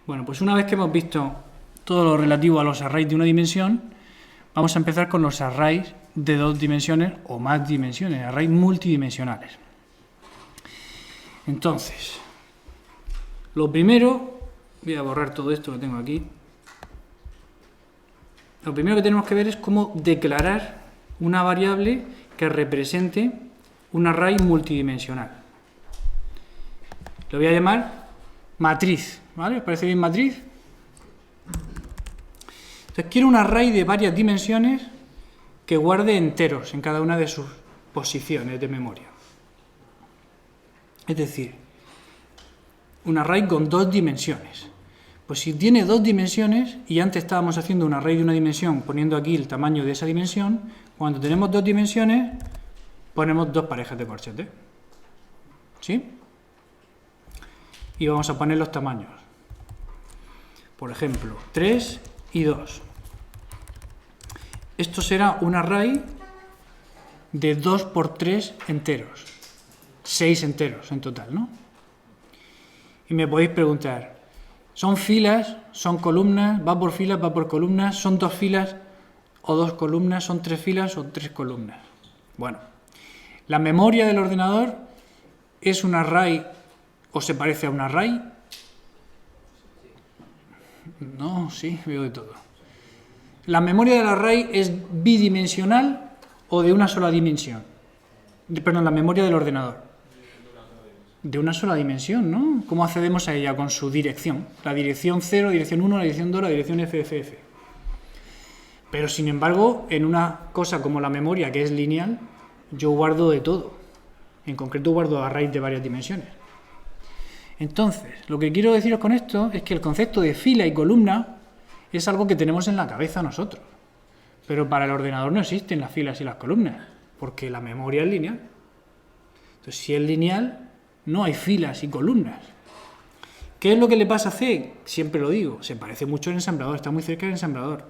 Bueno, pues una vez que hemos visto todo lo relativo a los arrays de una dimensión, vamos a empezar con los arrays de 2 dimensiones o más dimensiones, arrays multidimensionales. Entonces, lo primero, voy a borrar todo esto que tengo aquí. Lo primero que tenemos que ver es cómo declarar una variable que represente un array multidimensional. Lo voy a llamar matriz, ¿vale? ¿Os parece bien matriz? Entonces quiero un array de varias dimensiones que guarde enteros en cada una de sus posiciones de memoria. Es decir, un array con 2 dimensiones. Pues si tiene 2 dimensiones, y antes estábamos haciendo un array de una dimensión poniendo aquí el tamaño de esa dimensión, cuando tenemos 2 dimensiones, ponemos 2 parejas de corchetes. ¿Sí? Y vamos a poner los tamaños. Por ejemplo, 3 y 2. Esto será un array de 2 por 3 enteros. 6 enteros en total, ¿no? Y me podéis preguntar, ¿son filas? ¿Son columnas? ¿Va por filas? ¿Va por columnas? ¿Son 2 filas o 2 columnas? ¿Son 3 filas o 3 columnas? Bueno, la memoria del ordenador es un array o se parece a un array. No, sí, veo de todo. ¿La memoria del array es bidimensional o de una sola dimensión? Perdón, la memoria del ordenador. De una sola dimensión, ¿no? ¿Cómo accedemos a ella? Con su dirección. La dirección 0, la dirección 1, la dirección 2, la dirección FFF. Pero, sin embargo, en una cosa como la memoria, que es lineal, yo guardo de todo. En concreto, guardo arrays de varias dimensiones. Entonces, lo que quiero deciros con esto es que el concepto de fila y columna es algo que tenemos en la cabeza nosotros. Pero para el ordenador no existen las filas y las columnas, porque la memoria es lineal. Entonces, si es lineal, no hay filas y columnas. ¿Qué es lo que le pasa a C? Siempre lo digo, se parece mucho al ensamblador, está muy cerca del ensamblador.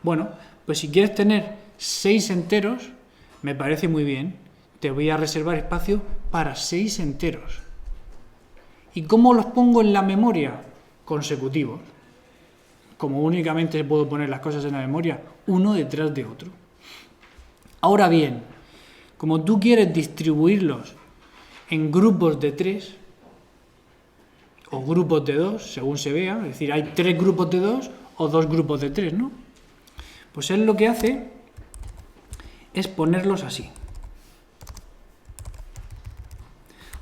Bueno, pues si quieres tener 6 enteros, me parece muy bien, te voy a reservar espacio para 6 enteros. ¿Y cómo los pongo en la memoria? Consecutivos. Como únicamente puedo poner las cosas en la memoria, uno detrás de otro. Ahora bien, como tú quieres distribuirlos en grupos de 3 o grupos de 2, según se vea, es decir, hay 3 grupos de 2 o 2 grupos de 3, ¿no? Pues él lo que hace es ponerlos así.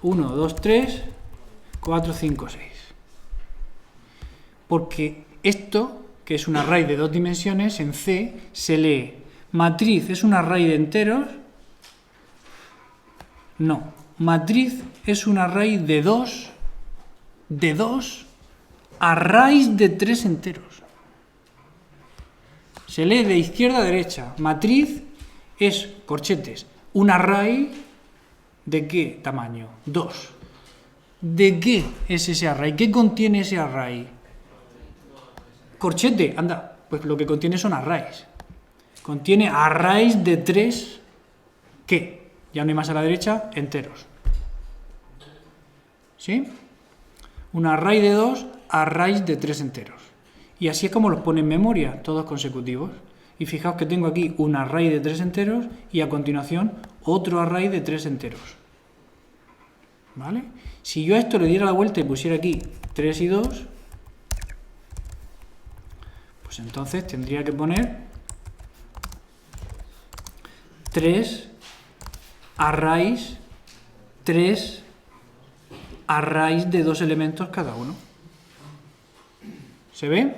1, 2, 3, 4, 5, 6. Porque esto, que es un array de 2 dimensiones, en C se lee matriz es un array de enteros. No, matriz es un array de 2 arrays de 3 enteros. Se lee de izquierda a derecha. Matriz es, corchetes, un array ¿de qué tamaño? 2. ¿De qué es ese array? ¿Qué contiene ese array? Corchete, anda, pues lo que contiene son arrays. Contiene arrays de 3, ¿qué? Ya no hay más a la derecha, enteros. ¿Sí? Un array de 2, arrays de 3 enteros. Y así es como los pone en memoria, todos consecutivos. Y fijaos que tengo aquí un array de 3 enteros y a continuación otro array de 3 enteros. ¿Vale? Si yo a esto le diera la vuelta y pusiera aquí 3 y 2, pues entonces tendría que poner 3 arrays de 2 elementos cada uno. ¿Se ve?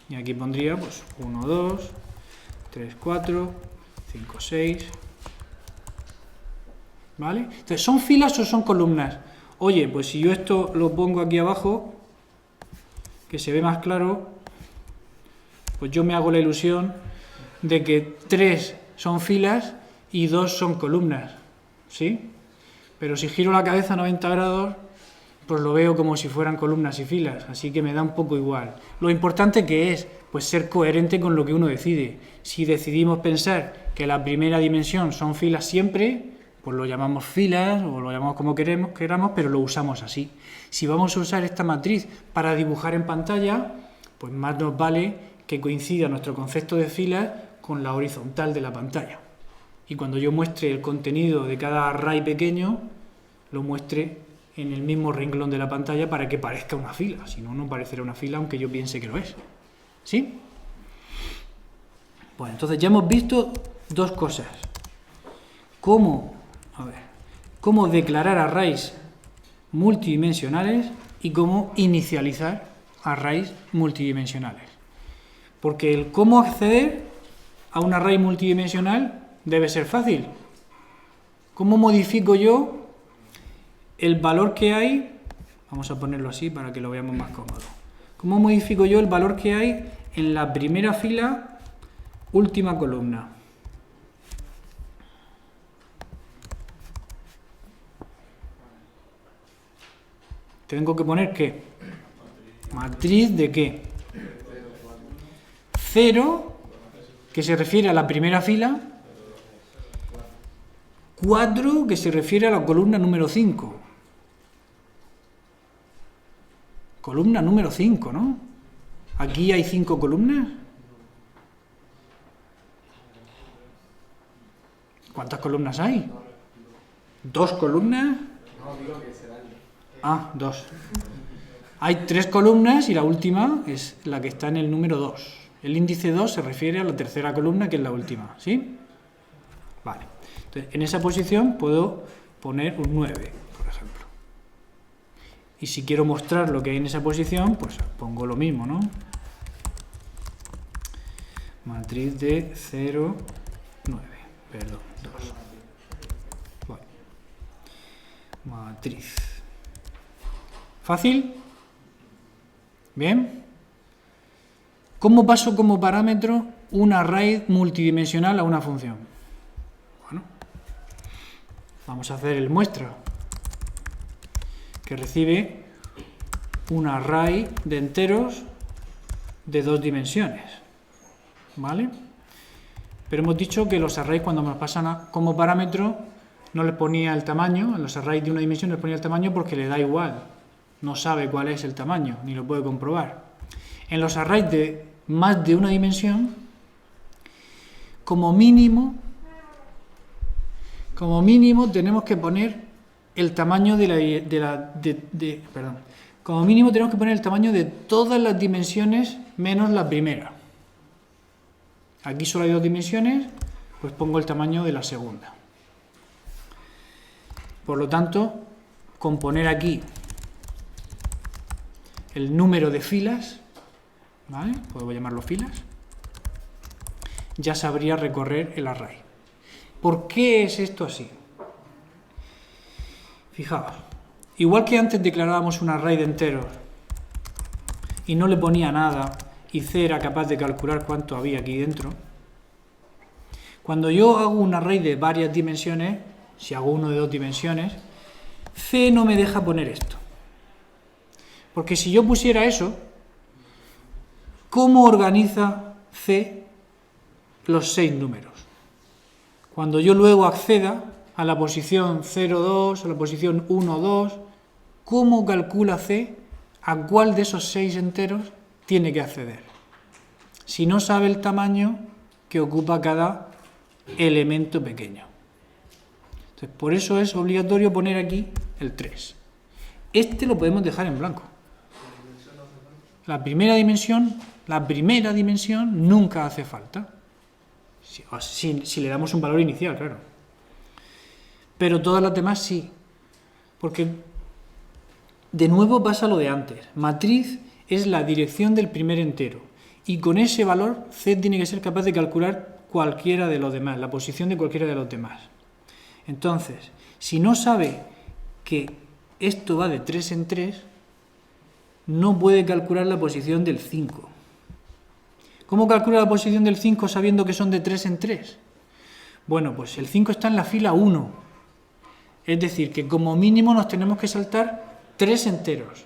Y aquí pondría pues 1, 2, 3, 4, 5, 6. ¿Vale? Entonces, ¿son filas o son columnas? Oye, pues si yo esto lo pongo aquí abajo, que se ve más claro, pues yo me hago la ilusión de que 3 son filas y 2 son columnas, ¿sí? Pero si giro la cabeza a 90 grados, pues lo veo como si fueran columnas y filas, así que me da un poco igual. Lo importante que es, pues ser coherente con lo que uno decide. Si decidimos pensar que la primera dimensión son filas siempre, Pues lo llamamos filas o lo llamamos como queramos, pero lo usamos así. Si vamos a usar esta matriz para dibujar en pantalla, pues más nos vale que coincida nuestro concepto de filas con la horizontal de la pantalla. Y cuando yo muestre el contenido de cada array pequeño, lo muestre en el mismo renglón de la pantalla para que parezca una fila. Si no, no parecerá una fila aunque yo piense que lo es. ¿Sí? Bueno, entonces ya hemos visto dos cosas. Cómo declarar arrays multidimensionales y cómo inicializar arrays multidimensionales. Porque el cómo acceder a un array multidimensional debe ser fácil. ¿Cómo modifico yo el valor que hay? Vamos a ponerlo así para que lo veamos más cómodo. ¿Cómo modifico yo el valor que hay en la primera fila, última columna? Tengo que poner ¿qué? Matriz de ¿qué? 0, que se refiere a la primera fila, 4, que se refiere a la columna número 5. Columna número 5, ¿no? Aquí hay 5 columnas. ¿Cuántas columnas hay? ¿2 columnas? Ah, 2. Hay 3 columnas y la última es la que está en el número 2. El índice 2 se refiere a la tercera columna, que es la última, ¿sí? Vale. Entonces, en esa posición puedo poner un 9, por ejemplo. Y si quiero mostrar lo que hay en esa posición, pues pongo lo mismo, ¿no? Matriz de 0, 9. Perdón, 2. Bueno. Matriz. ¿Fácil? ¿Bien? ¿Cómo paso como parámetro un array multidimensional a una función? Bueno, vamos a hacer el muestra, que recibe un array de enteros de 2 dimensiones. ¿Vale? Pero hemos dicho que los arrays, cuando nos pasan como parámetro, no les ponía el tamaño. En los arrays de una dimensión les ponía el tamaño porque le da igual. No sabe cuál es el tamaño, ni lo puede comprobar. En los arrays de más de una dimensión, como mínimo tenemos que poner el tamaño como mínimo tenemos que poner el tamaño de todas las dimensiones menos la primera. Aquí solo hay 2 dimensiones, pues pongo el tamaño de la segunda. Por lo tanto, con poner aquí el número de filas, ¿vale? Puedo llamarlo filas, ya sabría recorrer el array. ¿Por qué es esto así? Fijaos, igual que antes declarábamos un array de enteros y no le ponía nada y C era capaz de calcular cuánto había aquí dentro, cuando yo hago un array de varias dimensiones, si hago uno de 2 dimensiones, C no me deja poner esto. Porque si yo pusiera eso, ¿cómo organiza C los 6 números? Cuando yo luego acceda a la posición 0, 2, a la posición 1, 2, ¿cómo calcula C a cuál de esos 6 enteros tiene que acceder? Si no sabe el tamaño que ocupa cada elemento pequeño. Entonces, por eso es obligatorio poner aquí el 3. Este lo podemos dejar en blanco. La primera dimensión nunca hace falta. Si le damos un valor inicial, claro. Pero todas las demás sí. Porque de nuevo pasa lo de antes. Matriz es la dirección del primer entero. Y con ese valor C tiene que ser capaz de calcular cualquiera de los demás, la posición de cualquiera de los demás. Entonces, si no sabe que esto va de 3 en 3, no puede calcular la posición del 5. ¿Cómo calcula la posición del 5 sabiendo que son de 3 en 3? Bueno, pues el 5 está en la fila 1. Es decir, que como mínimo nos tenemos que saltar 3 enteros,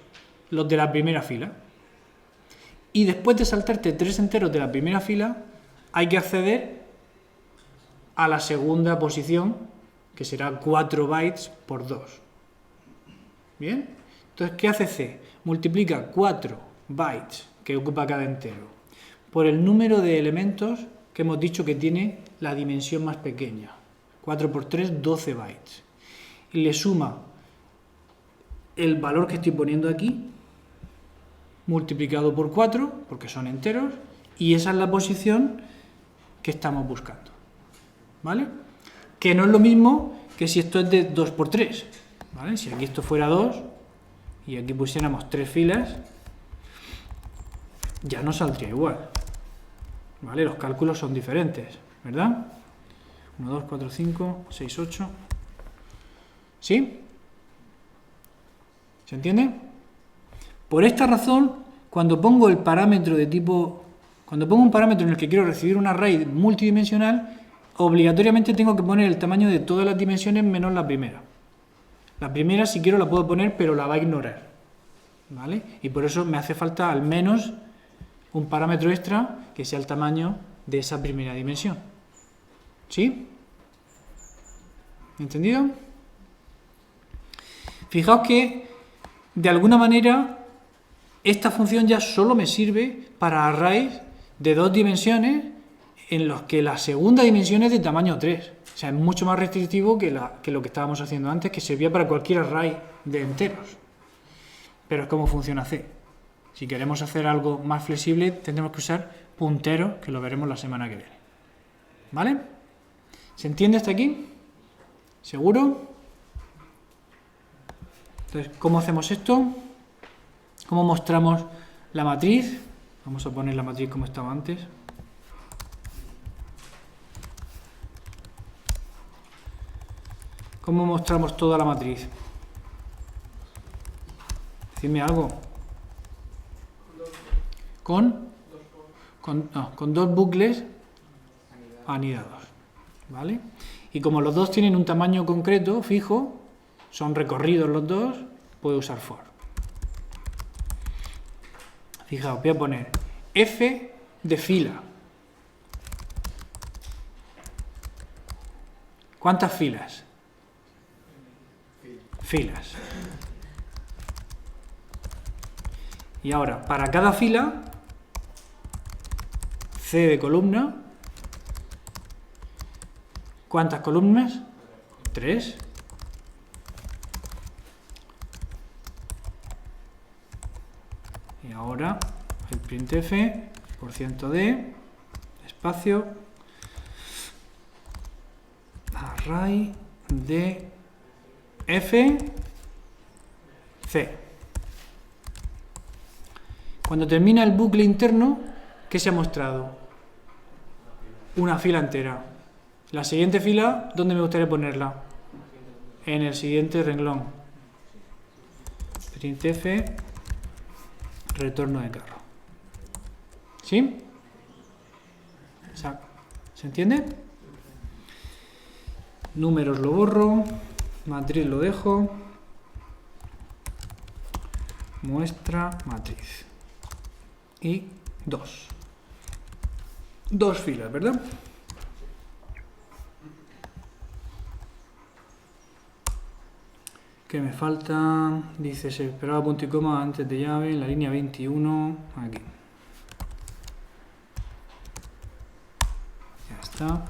los de la primera fila. Y después de saltarte 3 enteros de la primera fila, hay que acceder a la segunda posición que será 4 bytes por 2. ¿Bien? Entonces, ¿qué hace C? Multiplica 4 bytes que ocupa cada entero por el número de elementos que hemos dicho que tiene la dimensión más pequeña. 4 por 3, 12 bytes. Y le suma el valor que estoy poniendo aquí, multiplicado por 4, porque son enteros, y esa es la posición que estamos buscando. ¿Vale? Que no es lo mismo que si esto es de 2 por 3. ¿Vale? Si aquí esto fuera 2 y aquí pusiéramos 3 filas, ya no saldría igual. ¿Vale? Los cálculos son diferentes, ¿verdad? 1, 2, 4, 5, 6, 8. ¿Sí? ¿Se entiende? Por esta razón, cuando pongo el parámetro de tipo... Cuando pongo un parámetro en el que quiero recibir un array multidimensional, obligatoriamente tengo que poner el tamaño de todas las dimensiones menos la primera. La primera, si quiero, la puedo poner, pero la va a ignorar. ¿Vale? Y por eso me hace falta al menos un parámetro extra que sea el tamaño de esa primera dimensión. ¿Sí? ¿Entendido? Fijaos que, de alguna manera, esta función ya solo me sirve para arrays de 2 dimensiones en los que la segunda dimensión es de tamaño 3. O sea, es mucho más restrictivo que lo que estábamos haciendo antes, que servía para cualquier array de enteros. Pero es como funciona C. Si queremos hacer algo más flexible, tendremos que usar punteros, que lo veremos la semana que viene. ¿Vale? ¿Se entiende hasta aquí? ¿Seguro? Entonces, ¿cómo hacemos esto? ¿Cómo mostramos la matriz? Vamos a poner la matriz como estaba antes. ¿Cómo mostramos toda la matriz? Decidme algo. Con 2 bucles anidados. ¿Vale? Y como los dos tienen un tamaño concreto, fijo, son recorridos los dos, puedo usar for. Fijaos, voy a poner f de fila. ¿Cuántas filas? Filas. Y ahora, para cada fila, C de columna. ¿Cuántas columnas? 3. Y ahora el printf, %d, espacio, array de f, c. Cuando termina el bucle interno, ¿qué se ha mostrado? Una fila entera. La siguiente fila, ¿dónde me gustaría ponerla? En el siguiente renglón. Printf, retorno de carro. ¿Sí? ¿Se entiende? Números lo borro, matriz lo dejo, muestra matriz. Y 2. 2 filas, ¿verdad? ¿Qué me falta? Dice, se esperaba punto y coma antes de llave, en la línea 21, aquí. Ya está.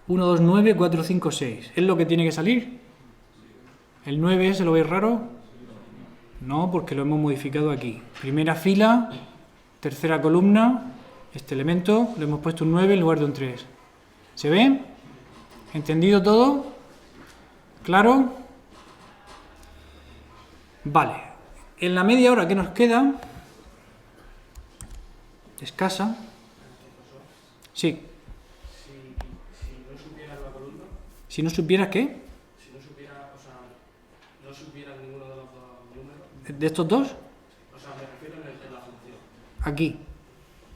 1, 2, 9, 4, 5, 6. ¿Es lo que tiene que salir? ¿El 9 se lo veis raro? No, porque lo hemos modificado aquí. Primera fila, tercera columna, este elemento, le hemos puesto un 9 en lugar de un 3. ¿Se ve? ¿Entendido todo? ¿Claro? Vale. En la media hora que nos queda, escasa. Sí. Si no supieras la columna. ¿Si no supieras qué? Si no supiera, o sea, no supieras ninguno de los dos números. ¿De estos dos? O sea, me refiero en la función. Aquí.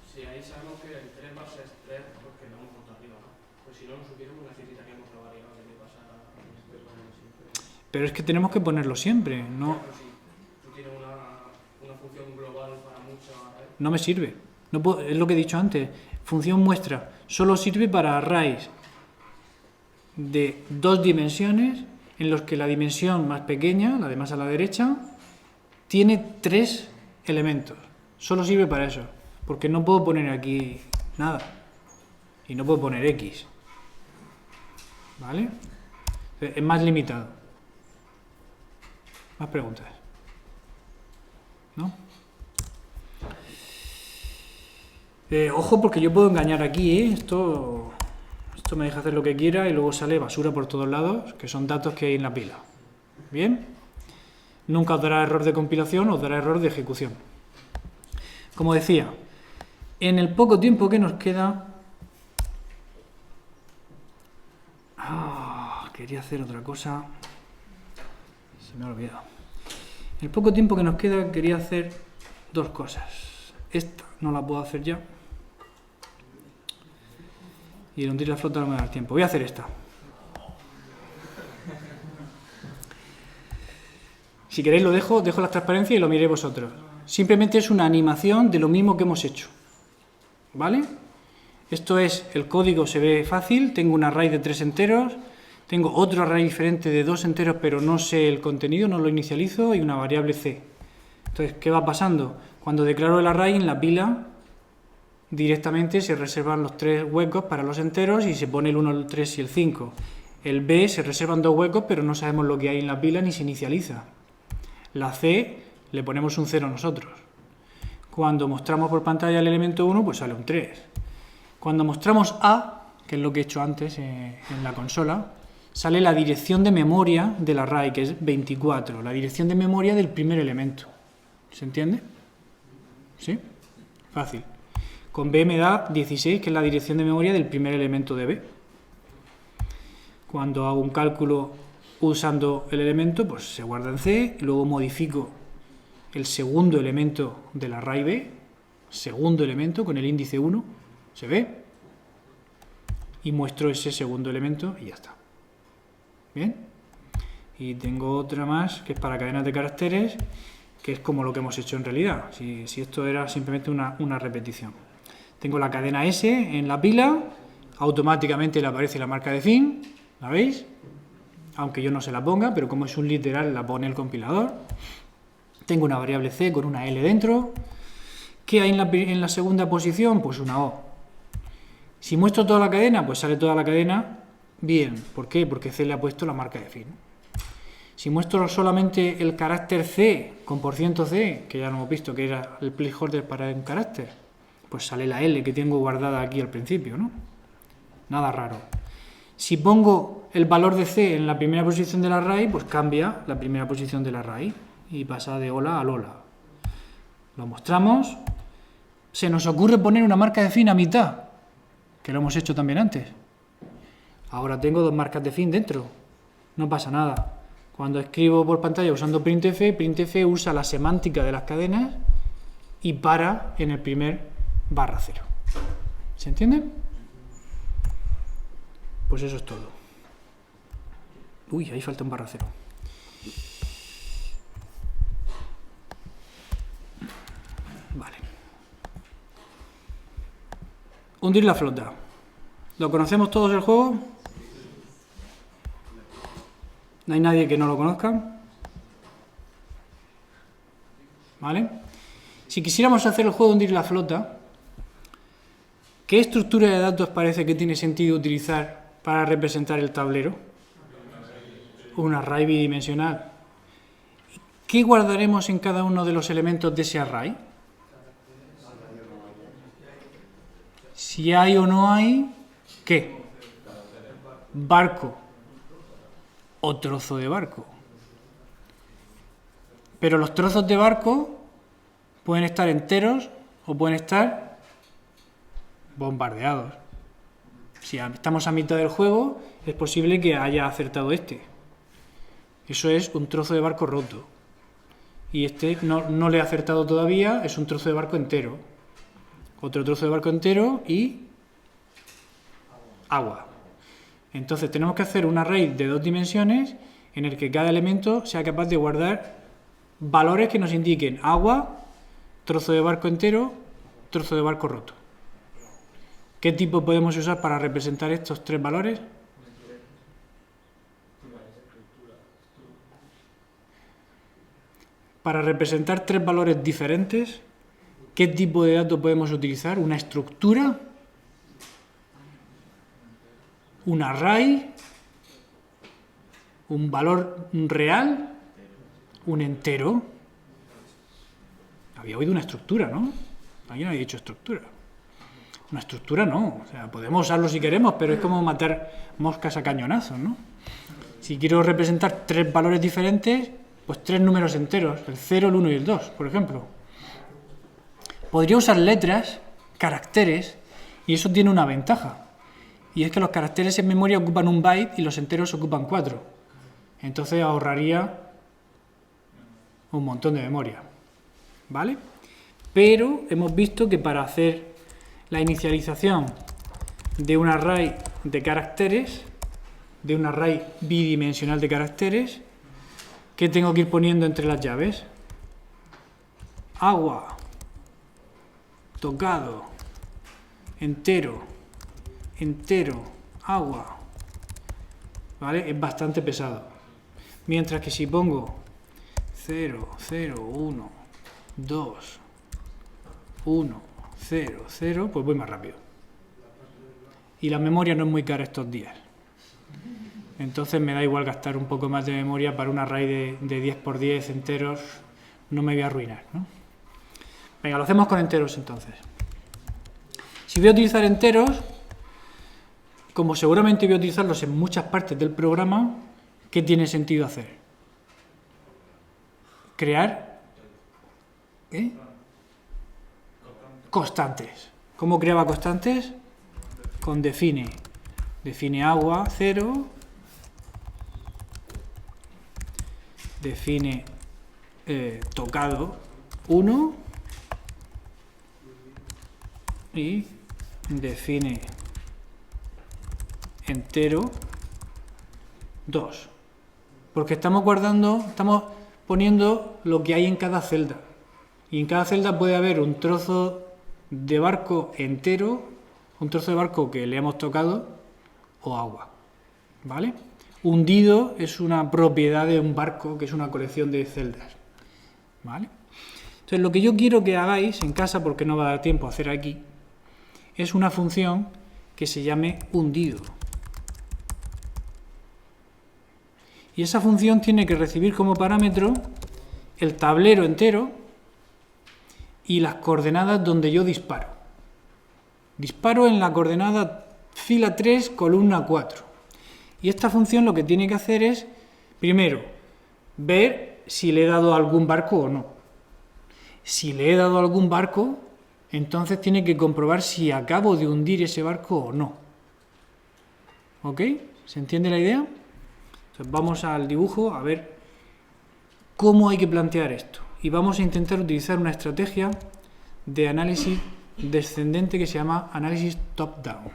Si ahí sabemos que el 3 base es 3, porque lo hemos puesto arriba, ¿no? Pues si no lo supiéramos, necesitaríamos la variable que pasara. Pero es que tenemos que ponerlo siempre, ¿no? Pero si tú tienes una función global para muchos arrays. No me sirve. No puedo, es lo que he dicho antes. Función muestra. Solo sirve para arrays de 2 dimensiones en los que la dimensión más pequeña, la de más a la derecha, tiene 3 elementos. Solo sirve para eso, porque no puedo poner aquí nada y no puedo poner X, ¿vale? Es más limitado. ¿Más preguntas? ¿No? Ojo, porque yo puedo engañar aquí, ¿eh? Esto me deja hacer lo que quiera y luego sale basura por todos lados, que son datos que hay en la pila. ¿Bien? Nunca os dará error de compilación, os dará error de ejecución. Como decía, en el poco tiempo que nos queda... quería hacer otra cosa. Se me ha olvidado. En el poco tiempo que nos queda quería hacer 2 cosas. Esta no la puedo hacer ya. Y el hundir la flota no me da el tiempo. Voy a hacer esta. Si queréis lo dejo las transparencias y lo miréis vosotros. Simplemente es una animación de lo mismo que hemos hecho. ¿Vale? Esto es, el código se ve fácil, tengo un array de 3 enteros, tengo otro array diferente de 2 enteros, pero no sé el contenido, no lo inicializo, y una variable c. Entonces, ¿qué va pasando? Cuando declaro el array en la pila, directamente se reservan los 3 huecos para los enteros y se pone el 1, el 3 y el 5. El b se reservan 2 huecos, pero no sabemos lo que hay en la pila ni se inicializa. La c le ponemos un 0 nosotros. Cuando mostramos por pantalla el elemento 1, pues sale un 3. Cuando mostramos A, que es lo que he hecho antes en la consola, sale la dirección de memoria del array, que es 24, la dirección de memoria del primer elemento. ¿Se entiende? ¿Sí? Fácil. Con B me da 16, que es la dirección de memoria del primer elemento de B. Cuando hago un cálculo usando el elemento, pues se guarda en C, y luego modifico el segundo elemento del array B, segundo elemento con el índice 1, se ve, y muestro ese segundo elemento y ya está. ¿Bien? Y tengo otra más que es para cadenas de caracteres, que es como lo que hemos hecho en realidad, si esto era simplemente una repetición. Tengo la cadena S en la pila, automáticamente le aparece la marca de fin, ¿la veis? Aunque yo no se la ponga, pero como es un literal la pone el compilador. Tengo una variable C con una L dentro. ¿Qué hay en la segunda posición? Pues una O. Si muestro toda la cadena, pues sale toda la cadena bien. ¿Por qué? Porque C le ha puesto la marca de fin. Si muestro solamente el carácter C con %C, que ya lo hemos visto que era el placeholder para un carácter, pues sale la L que tengo guardada aquí al principio, ¿no? Nada raro. Si pongo el valor de C en la primera posición del array, pues cambia la primera posición del array y pasa de hola a lola. Lo mostramos. Se nos ocurre poner una marca de fin a mitad, que lo hemos hecho también antes. Ahora tengo 2 marcas de fin dentro. No pasa nada. Cuando escribo por pantalla usando printf, printf usa la semántica de las cadenas y para en el primer /0. ¿Se entiende? Pues eso es todo. Uy, ahí falta un /0. Vale. Hundir la flota. ¿Lo conocemos todos el juego? ¿No hay nadie que no lo conozca? ¿Vale? Si quisiéramos hacer el juego de hundir la flota, ¿qué estructura de datos parece que tiene sentido utilizar para representar el tablero? Un array bidimensional. ¿Qué guardaremos en cada uno de los elementos de ese array? Si hay o no hay, ¿qué? Barco o trozo de barco. Pero los trozos de barco pueden estar enteros o pueden estar bombardeados. Si estamos a mitad del juego, es posible que haya acertado este. Eso es un trozo de barco roto. Y este no le ha acertado todavía, es un trozo de barco entero. Otro trozo de barco entero y agua. Entonces tenemos que hacer un array de 2 dimensiones en el que cada elemento sea capaz de guardar valores que nos indiquen agua, trozo de barco entero, trozo de barco roto. ¿Qué tipo podemos usar para representar estos 3 valores? para representar tres valores diferentes, ¿qué tipo de dato podemos utilizar? Una estructura, un array, un valor real, un entero. Había oído una estructura, ¿no? Alguien había dicho estructura. Una estructura no, o sea, podemos usarlo si queremos, pero es como matar moscas a cañonazos, ¿no? Si quiero representar tres valores diferentes, pues tres números enteros, el 0, el 1 y el 2, por ejemplo. Podría usar letras, caracteres, y eso tiene una ventaja. Y es que los caracteres en memoria ocupan un byte y los enteros ocupan 4. Entonces ahorraría un montón de memoria, ¿vale? Pero hemos visto que para hacer la inicialización de un array de caracteres, de un array bidimensional de caracteres, ¿qué tengo que ir poniendo entre las llaves? Agua, tocado, entero, entero, agua, ¿vale? Es bastante pesado. Mientras que si pongo 0, 0, 1, 2, 1, 0, 0, pues voy más rápido. Y la memoria no es muy cara estos días. Entonces me da igual gastar un poco más de memoria para un array de 10 por 10 enteros, no me voy a arruinar, ¿no? Venga, lo hacemos con enteros entonces. Si voy a utilizar enteros, como seguramente voy a utilizarlos en muchas partes del programa, ¿qué tiene sentido hacer? Crear constantes. ¿Cómo creaba constantes? Con define. Define agua 0. Define tocado 1. Y define entero 2. Porque estamos poniendo lo que hay en cada celda. Y en cada celda puede haber un trozo de barco entero, un trozo de barco que le hemos tocado, o agua, ¿vale? Hundido es una propiedad de un barco, que es una colección de celdas, ¿vale? Entonces, lo que yo quiero que hagáis en casa, porque no va a dar tiempo a hacer aquí, es una función que se llame hundido. Y esa función tiene que recibir como parámetro el tablero entero y las coordenadas donde yo disparo. Disparo en la coordenada fila 3, columna 4. Y esta función lo que tiene que hacer es, primero, ver si le he dado a algún barco o no. Si le he dado a algún barco, entonces tiene que comprobar si acabo de hundir ese barco o no. ¿Ok? ¿Se entiende la idea? Entonces vamos al dibujo a ver cómo hay que plantear esto. Y vamos a intentar utilizar una estrategia de análisis descendente que se llama análisis top-down.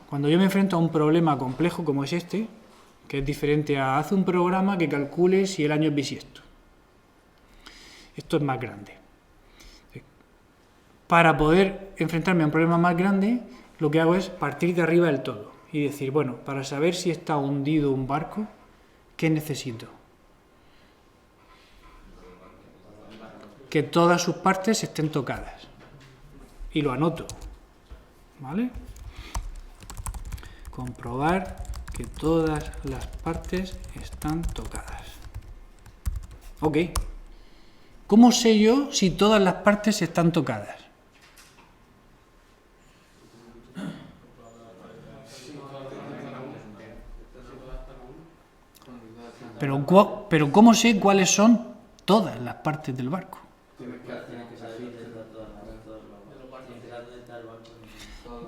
Cuando yo me enfrento a un problema complejo como es este, que es diferente a hacer un programa que calcule si el año es bisiesto. Esto es más grande. Para poder enfrentarme a un problema más grande, lo que hago es partir de arriba del todo y decir, bueno, para saber si está hundido un barco, ¿qué necesito? Que todas sus partes estén tocadas. Y lo anoto, ¿vale? Comprobar que todas las partes están tocadas. Ok. ¿Cómo sé yo si todas las partes están tocadas? Pero ¿cómo sé cuáles son todas las partes del barco?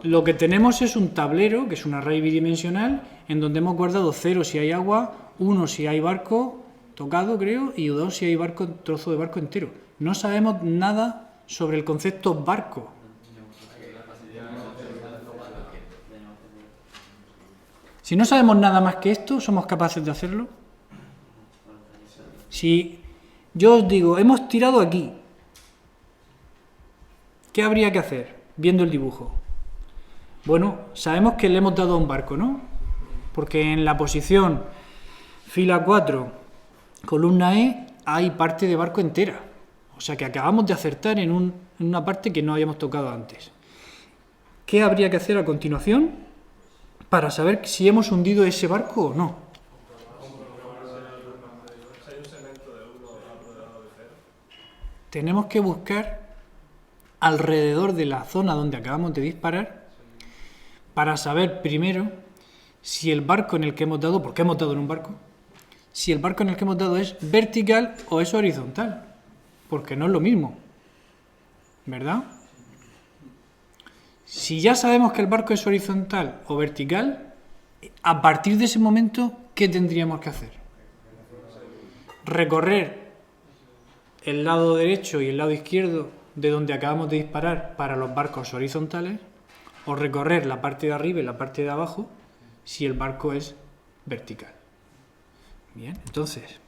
Lo que tenemos es un tablero, que es un array bidimensional, en donde hemos guardado 0 si hay agua, 1 si hay barco tocado, creo, y 2 si hay trozo de barco entero. No sabemos nada sobre el concepto barco. Si no sabemos nada más que esto, ¿somos capaces de hacerlo? Si yo os digo, hemos tirado aquí, ¿qué habría que hacer viendo el dibujo? Bueno, sabemos que le hemos dado a un barco, ¿no? Porque en la posición fila 4, columna E, hay parte de barco entera. O sea que acabamos de acertar en una parte que no habíamos tocado antes. ¿Qué habría que hacer a continuación para saber si hemos hundido ese barco o no? Tenemos que buscar alrededor de la zona donde acabamos de disparar para saber primero si el barco en el que hemos dado, porque hemos dado en un barco, si el barco en el que hemos dado es vertical o es horizontal, porque no es lo mismo, ¿verdad? Si ya sabemos que el barco es horizontal o vertical, a partir de ese momento, ¿qué tendríamos que hacer? Recorrer el lado derecho y el lado izquierdo de donde acabamos de disparar para los barcos horizontales, o recorrer la parte de arriba y la parte de abajo si el barco es vertical. Bien, entonces,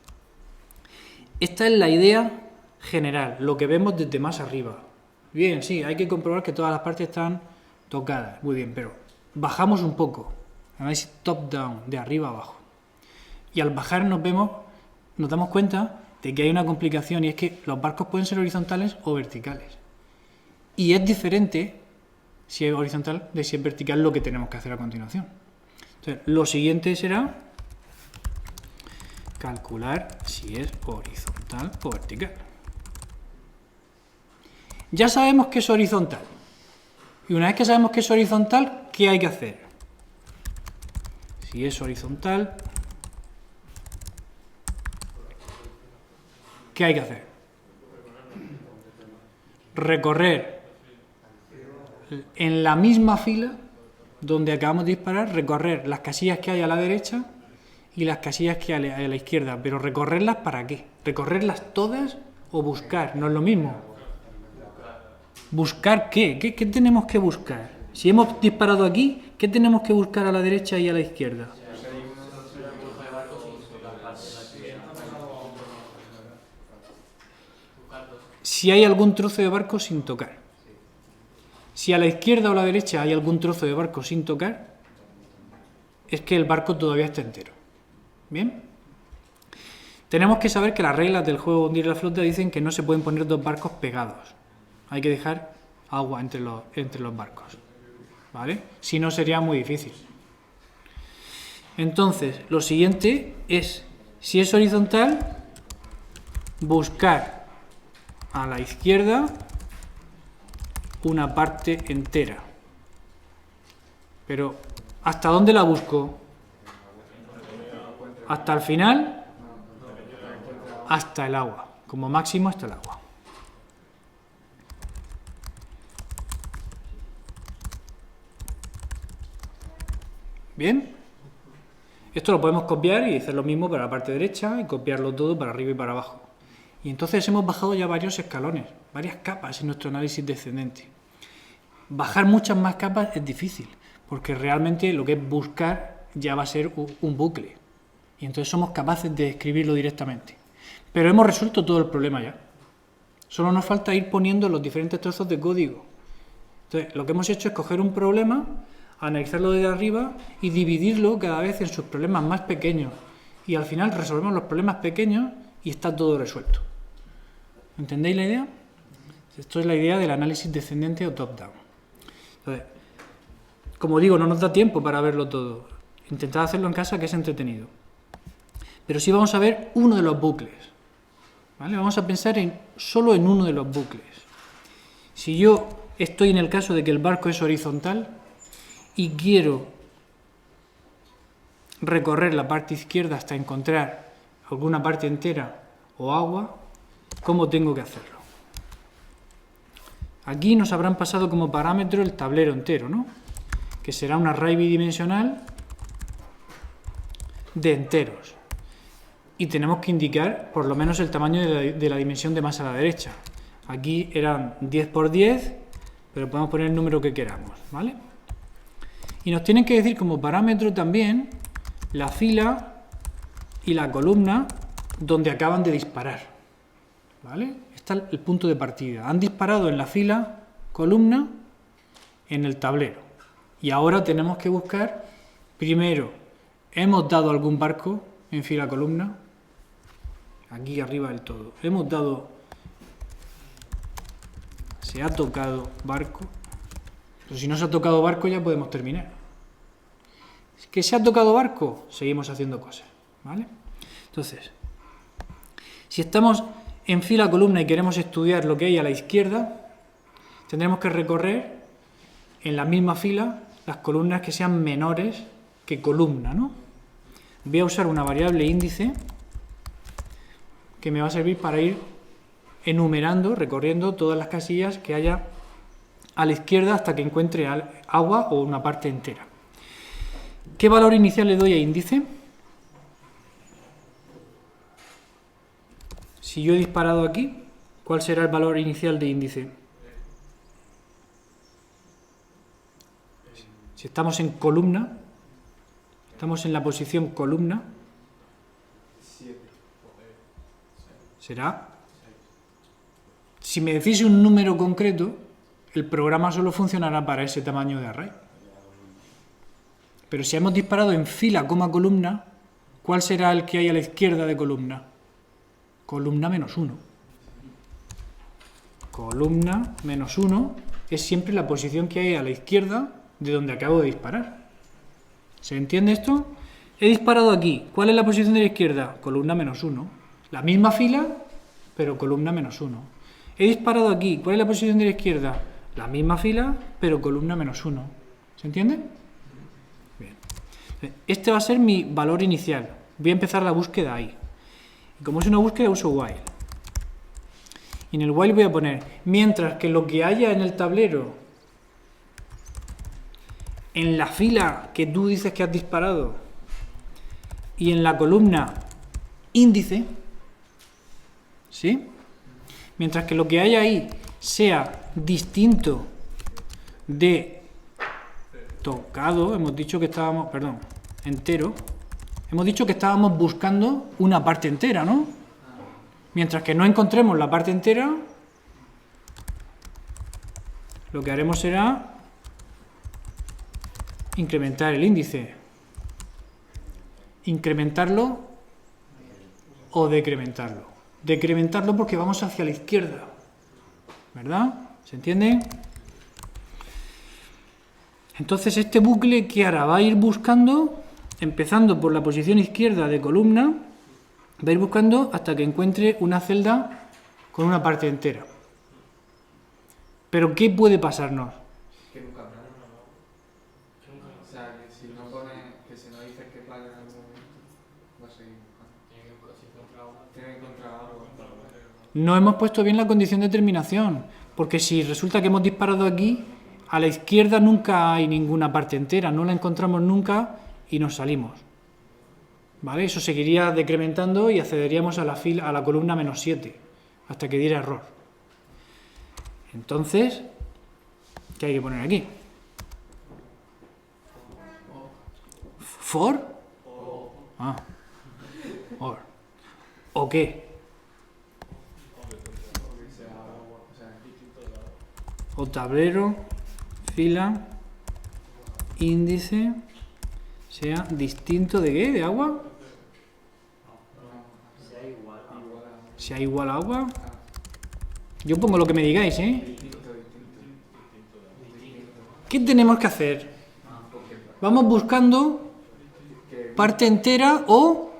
esta es la idea general, lo que vemos desde más arriba. Bien, sí, hay que comprobar que todas las partes están tocadas, muy bien, pero bajamos un poco, análisis top-down, de arriba a abajo. Y al bajar nos damos cuenta de que hay una complicación, y es que los barcos pueden ser horizontales o verticales. Y es diferente si es horizontal de si es vertical lo que tenemos que hacer a continuación. Entonces, lo siguiente será calcular si es horizontal o vertical. Ya sabemos que es horizontal. Y una vez que sabemos que es horizontal, ¿qué hay que hacer? Si es horizontal, ¿qué hay que hacer? Recorrer en la misma fila donde acabamos de disparar, recorrer las casillas que hay a la derecha y las casillas que hay a la izquierda. Pero ¿recorrerlas para qué? ¿Recorrerlas todas o buscar? No es lo mismo. ¿Buscar qué? ¿Qué tenemos que buscar? Si hemos disparado aquí, ¿qué tenemos que buscar a la derecha y a la izquierda? Si hay algún trozo de barco sin tocar. Si a la izquierda o a la derecha hay algún trozo de barco sin tocar, es que el barco todavía está entero. ¿Bien? Tenemos que saber que las reglas del juego Hundir la Flota dicen que no se pueden poner dos barcos pegados. Hay que dejar agua entre los barcos. ¿Vale? Si no, sería muy difícil. Entonces, lo siguiente es, si es horizontal, buscar a la izquierda una parte entera. Pero, ¿hasta dónde la busco? ¿Hasta el final? Hasta el agua. Como máximo hasta el agua. ¿Bien? Esto lo podemos copiar y hacer lo mismo para la parte derecha y copiarlo todo para arriba y para abajo. Y entonces hemos bajado ya varios escalones, varias capas en nuestro análisis descendente. Bajar muchas más capas es difícil, porque realmente lo que es buscar ya va a ser un bucle. Y entonces somos capaces de escribirlo directamente. Pero hemos resuelto todo el problema ya. Solo nos falta ir poniendo los diferentes trozos de código. Entonces, lo que hemos hecho es coger un problema, analizarlo desde arriba y dividirlo cada vez en sus problemas más pequeños. Y al final resolvemos los problemas pequeños y está todo resuelto. ¿Entendéis la idea? Esto es la idea del análisis descendente o top-down. Entonces, como digo, no nos da tiempo para verlo todo. Intentad hacerlo en casa, que es entretenido. Pero sí vamos a ver uno de los bucles. ¿Vale? Vamos a pensar solo en uno de los bucles. Si yo estoy en el caso de que el barco es horizontal y quiero recorrer la parte izquierda hasta encontrar alguna parte entera o agua, ¿cómo tengo que hacerlo? Aquí nos habrán pasado como parámetro el tablero entero, ¿no? Que será un array bidimensional de enteros. Y tenemos que indicar por lo menos el tamaño de la dimensión de más a la derecha. Aquí eran 10 por 10, pero podemos poner el número que queramos, ¿vale? Y nos tienen que decir como parámetro también la fila y la columna donde acaban de disparar, ¿vale? Está el punto de partida. Han disparado en la fila, columna, en el tablero. Y ahora tenemos que buscar, primero, ¿hemos dado algún barco en fila, columna? aquí arriba del todo. Hemos dado, se ha tocado barco, pero si no se ha tocado barco ya podemos terminar. ¿Que se ha tocado barco? Seguimos haciendo cosas, ¿vale? Entonces, si estamos en fila columna y queremos estudiar lo que hay a la izquierda, tendremos que recorrer en la misma fila las columnas que sean menores que columna, ¿no? Voy a usar una variable índice que me va a servir para ir enumerando, recorriendo todas las casillas que haya a la izquierda hasta que encuentre agua o una parte entera. ¿Qué valor inicial le doy a índice? Si yo he disparado aquí, ¿cuál será el valor inicial de índice? Si estamos en columna, estamos en la posición columna, será... Si me decís un número concreto, el programa solo funcionará para ese tamaño de array. Pero si hemos disparado en fila, columna, ¿cuál será el que hay a la izquierda de columna? Columna menos 1. Columna menos 1 es siempre la posición que hay a la izquierda de donde acabo de disparar. ¿Se entiende esto? He disparado aquí. ¿Cuál es la posición de la izquierda? Columna menos 1. La misma fila, pero columna menos 1. He disparado aquí. ¿Cuál es la posición de la izquierda? La misma fila, pero columna menos 1. ¿Se entiende? Bien. Este va a ser mi valor inicial. Voy a empezar la búsqueda ahí. Y como es una búsqueda, uso while. Y en el while voy a poner, mientras que lo que haya en el tablero, en la fila que tú dices que has disparado, y en la columna índice, ¿sí? Mientras que lo que haya ahí sea distinto de tocado, hemos dicho que estábamos, perdón, entero, hemos dicho que estábamos buscando una parte entera, ¿no? Mientras que no encontremos la parte entera, lo que haremos será incrementar el índice. Incrementarlo o decrementarlo. Decrementarlo porque vamos hacia la izquierda, ¿verdad? ¿Se entiende? Entonces este bucle, ¿qué hará? Va a ir buscando, empezando por la posición izquierda de columna, va a ir buscando hasta que encuentre una celda con una parte entera. ¿Pero qué puede pasarnos? Que nunca habrá. O sea, que si no pone, que si no dices que playa en algún momento, va a seguir buscando. Tiene que encontrar algo. No hemos puesto bien la condición de terminación, porque si resulta que hemos disparado aquí, a la izquierda nunca hay ninguna parte entera, no la encontramos nunca y nos salimos. ¿Vale? Eso seguiría decrementando y accederíamos a la columna menos 7, hasta que diera error. Entonces, ¿qué hay que poner aquí? ¿For? Ah. Or. ¿O qué? O tablero, fila, índice, sea distinto de ¿qué? ¿De agua? Sea igual a agua. Yo pongo lo que me digáis, ¿eh? ¿Qué tenemos que hacer? Vamos buscando parte entera o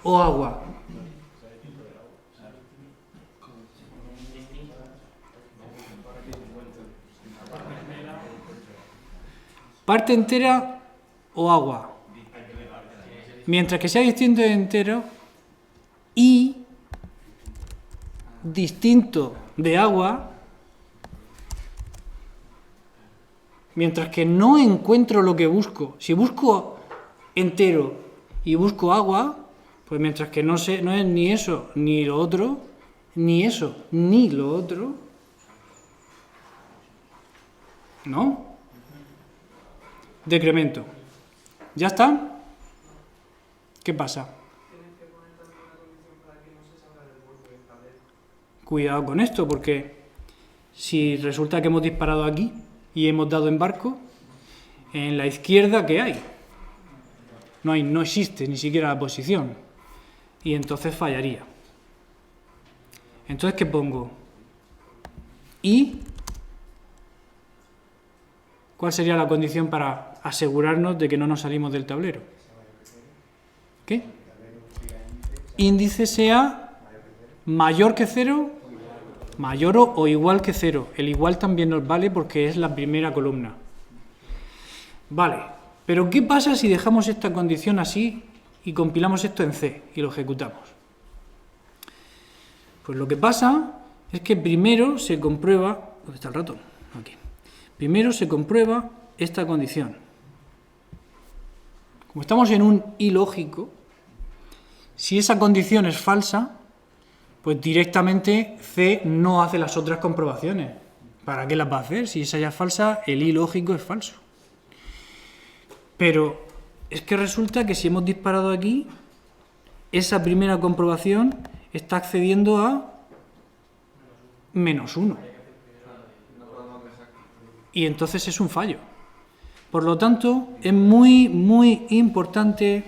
agua. Parte entera o agua. Mientras que sea distinto de entero y distinto de agua, mientras que no encuentro lo que busco. Si busco entero y busco agua, pues mientras que no es ni eso ni lo otro, ni eso ni lo otro, ¿no? Decremento. ¿Ya está? ¿Qué pasa? Cuidado con esto, porque si resulta que hemos disparado aquí y hemos dado en barco, en la izquierda, ¿qué hay? No existe ni siquiera la posición. y entonces fallaría. Entonces, ¿qué pongo? Y ¿cuál sería la condición para asegurarnos de que no nos salimos del tablero? ¿Qué? Índice sea mayor que 0, mayor o igual que 0. El igual también nos vale porque es la primera columna. Vale, pero ¿qué pasa si dejamos esta condición así y compilamos esto en C y lo ejecutamos? Pues lo que pasa es que primero se comprueba... ¿Dónde está el ratón? Aquí. Primero se comprueba esta condición. Como estamos en un ilógico, si esa condición es falsa, pues directamente C no hace las otras comprobaciones. ¿Para qué las va a hacer? Si esa ya es falsa, el ilógico es falso. Pero es que resulta que si hemos disparado aquí, esa primera comprobación está accediendo a -1. Y entonces es un fallo. Por lo tanto, es muy, muy importante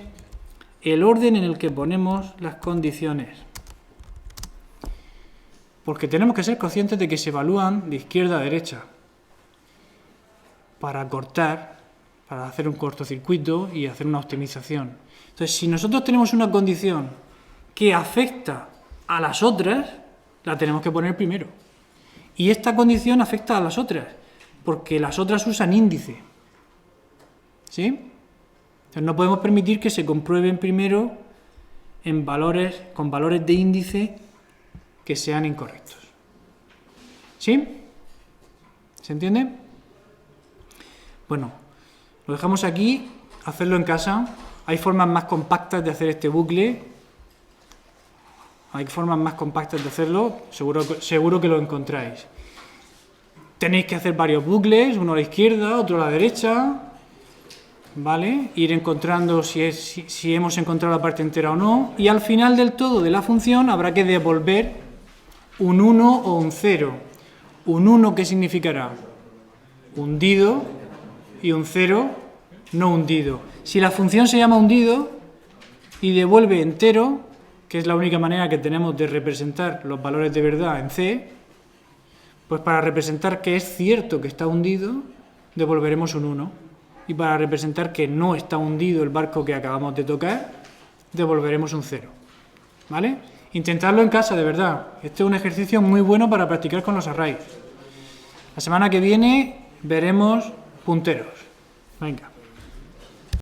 el orden en el que ponemos las condiciones. Porque tenemos que ser conscientes de que se evalúan de izquierda a derecha para cortar, para hacer un cortocircuito y hacer una optimización. Entonces, si nosotros tenemos una condición que afecta a las otras, la tenemos que poner primero. Y esta condición afecta a las otras, porque las otras usan índice. ¿Sí? Entonces no podemos permitir que se comprueben primero en valores, con valores de índice que sean incorrectos. ¿Sí? ¿Se entiende? Bueno, lo dejamos aquí, hacerlo en casa. Hay formas más compactas de hacer este bucle. Hay formas más compactas de hacerlo, seguro que lo encontráis. Tenéis que hacer varios bucles, uno a la izquierda, otro a la derecha, ¿vale? Ir encontrando si hemos encontrado la parte entera o no. Y al final del todo de la función habrá que devolver un 1 o un 0. Un 1, ¿qué significará? Hundido, y un 0 no hundido. Si la función se llama hundido y devuelve entero, que es la única manera que tenemos de representar los valores de verdad en C, pues para representar que es cierto que está hundido, devolveremos un 1. Y para representar que no está hundido el barco que acabamos de tocar, devolveremos un 0. ¿Vale? Intentadlo en casa, de verdad. Este es un ejercicio muy bueno para practicar con los arrays. La semana que viene veremos punteros. Venga.